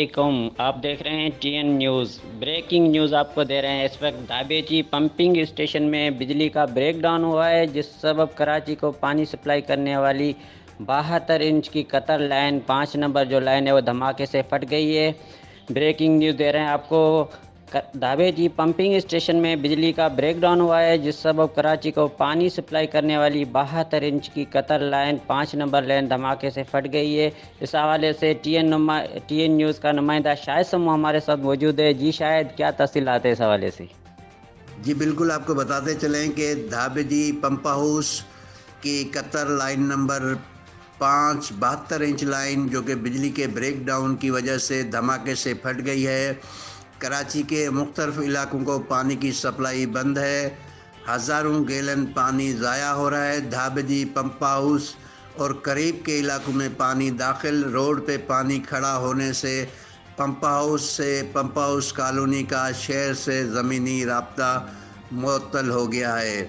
अस्सलामुअलैकुम। आप देख रहे हैं टीएन न्यूज़। ब्रेकिंग न्यूज़ आपको दे रहे हैं। इस वक्त दाबेची पंपिंग स्टेशन में बिजली का ब्रेकडाउन हुआ है, जिस सबब कराची को पानी सप्लाई करने वाली 72 इंच की कतर लाइन 5 नंबर जो लाइन है वो धमाके से फट गई है। ब्रेकिंग न्यूज़ दे रहे हैं आपको। दाबेची पंपिंग स्टेशन में बिजली का ब्रेकडाउन हुआ है, जिस सबब कराची को पानी सप्लाई करने वाली 72 इंच की कतर लाइन 5 नंबर लाइन धमाके से फट गई है। इस हवाले से टीएन न्यूज़ का नुमाइंदा शाहिद समू हमारे साथ मौजूद है। जी शायद, क्या तफसीलात है इस हवाले से? जी बिल्कुल, आपको बताते चलें कि धाबेजी पंप हाउस की Qatar line number 5 72 inch line जो कि बिजली के ब्रेकडाउन की वजह से धमाके से फट गई है। कराची के मुख्तलिफ इलाकों को पानी की सप्लाई बंद है। हज़ारों गैलन पानी ज़ाया हो रहा है। धाबेजी पंप हाउस और करीब के इलाकों में पानी दाखिल, रोड पे पानी खड़ा होने से पंप हाउस कॉलोनी का शहर से ज़मीनी राब्ता मुअत्तल हो गया है।